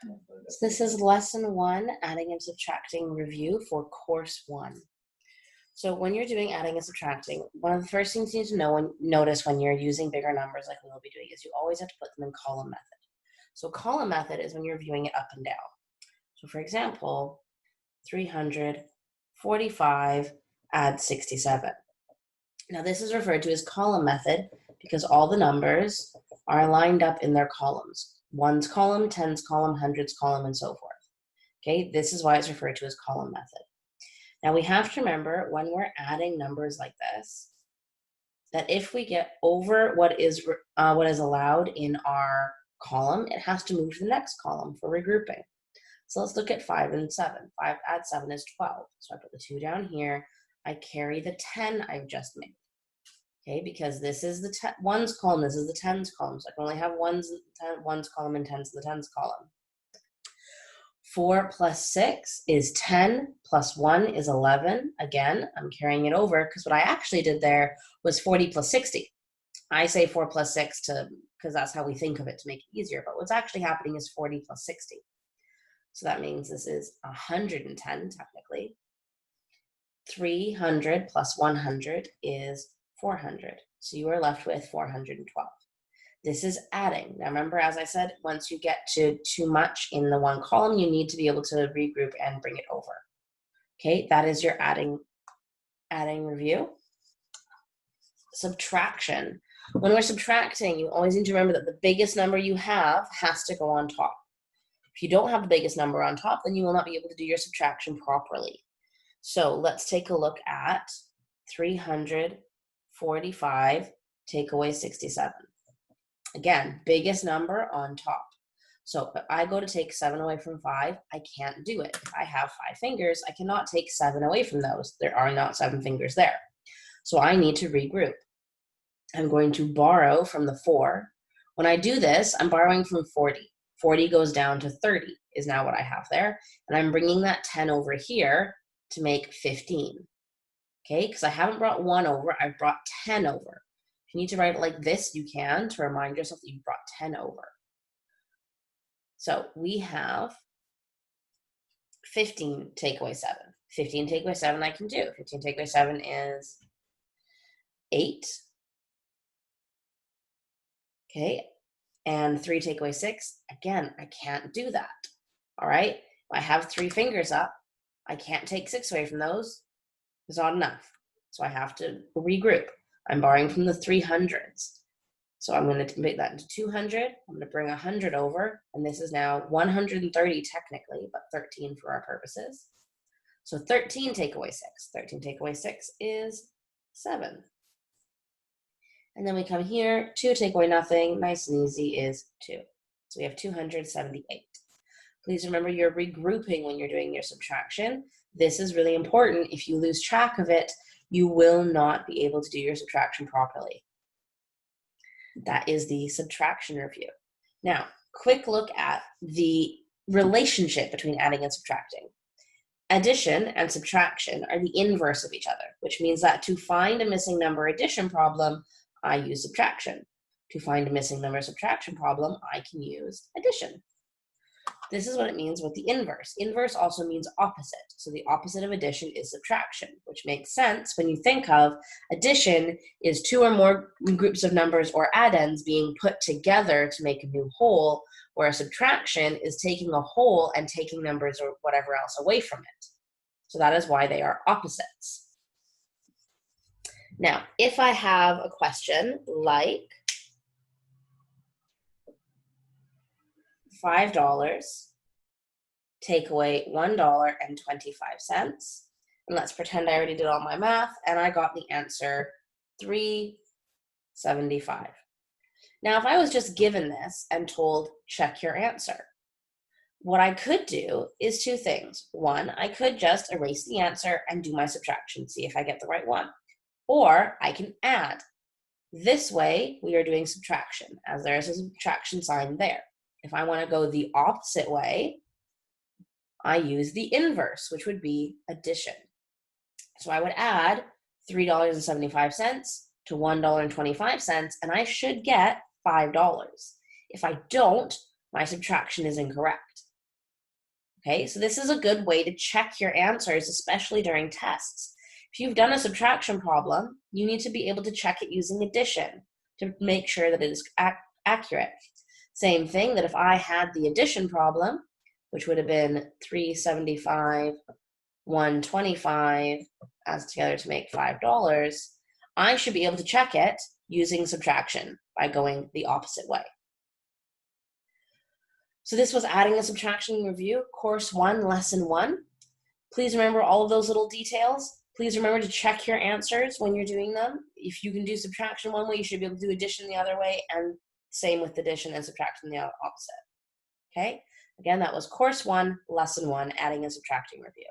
So this is lesson 1, adding and subtracting review for course 1. So when you're doing adding and subtracting, one of the first things you need to notice when you're using bigger numbers like we'll be doing is you always have to put them in column method. So column method is when you're viewing it up and down. So for example, 345 add 67. Now this is referred to as column method because all the numbers are lined up in their columns. Ones column, tens column, hundreds column, and so forth. Okay, this is why it's referred to as column method. Now we have to remember when we're adding numbers like this, that if we get over what is allowed in our column, it has to move to the next column for regrouping. So let's look at 5 and 7. 5 add 7 is 12. So I put the 2 down here. I carry the 10 I've just made. Okay, because this is the ones column, this is the tens column. So I can only have ones column and tens in the tens column. 4 plus 6 is 10, plus 1 is 11. Again, I'm carrying it over because what I actually did there was 40 plus 60. I say 4 plus 6 because that's how we think of it to make it easier, but what's actually happening is 40 plus 60. So that means this is 110 technically. 300 plus 100 is 400. So you are left with 412. This is adding. Now remember, as I said, once you get to too much in the one column, you need to be able to regroup and bring it over. Okay, that is your adding review. Subtraction. When we're subtracting, you always need to remember that the biggest number you have has to go on top. If you don't have the biggest number on top, then you will not be able to do your subtraction properly. So let's take a look at 345, take away 67. Again, biggest number on top. So if I go to take 7 away from 5, I can't do it. If I have 5 fingers, I cannot take 7 away from those. There are not 7 fingers there. So I need to regroup. I'm going to borrow from the 4. When I do this, I'm borrowing from 40. 40 goes down to 30 is now what I have there. And I'm bringing that 10 over here to make 15. Okay, because I haven't brought 1 over, I've brought 10 over. If you need to write it like this, you can, to remind yourself that you brought 10 over. So we have 15 take away 7. 15 take away 7 I can do. 15 take away 7 is 8. Okay, and 3 take away 6, again, I can't do that. All right, I have 3 fingers up. I can't take 6 away from those. It's not enough. So I have to regroup. I'm borrowing from the 300s. So I'm going to make that into 200. I'm going to bring 100 over. And this is now 130 technically, but 13 for our purposes. So 13 take away 6. 13 take away 6 is 7. And then we come here. 2 take away nothing. Nice and easy is 2. So we have 278. Please remember you're regrouping when you're doing your subtraction. This is really important. If you lose track of it, you will not be able to do your subtraction properly. That is the subtraction review. Now, quick look at the relationship between adding and subtracting. Addition and subtraction are the inverse of each other, which means that to find a missing number addition problem, I use subtraction. To find a missing number subtraction problem, I can use addition. This is what it means with the inverse. Inverse also means opposite. So the opposite of addition is subtraction, which makes sense when you think of addition is 2 or more groups of numbers or addends being put together to make a new whole, whereas subtraction is taking a whole and taking numbers or whatever else away from it. So that is why they are opposites. Now, if I have a question like $5 take away $1.25, and let's pretend I already did all my math and I got the answer $3.75. Now, if I was just given this and told check your answer, what I could do is 2 things. 1, I could just erase the answer and do my subtraction, see if I get the right one. Or I can add. This way, we are doing subtraction, as there is a subtraction sign there. If I want to go the opposite way, I use the inverse, which would be addition. So I would add $3.75 to $1.25, and I should get $5. If I don't, my subtraction is incorrect. Okay, so this is a good way to check your answers, especially during tests. If you've done a subtraction problem, you need to be able to check it using addition to make sure that it is accurate. Same thing that if I had the addition problem, which would have been 375, 125 adds together to make $5, I should be able to check it using subtraction by going the opposite way. So this was adding and subtraction review, course 1, lesson 1. Please remember all of those little details. Please remember to check your answers when you're doing them. If you can do subtraction one way, you should be able to do addition the other way, and same with addition and subtraction the opposite. Okay? Again, that was course 1, lesson 1, adding and subtracting review.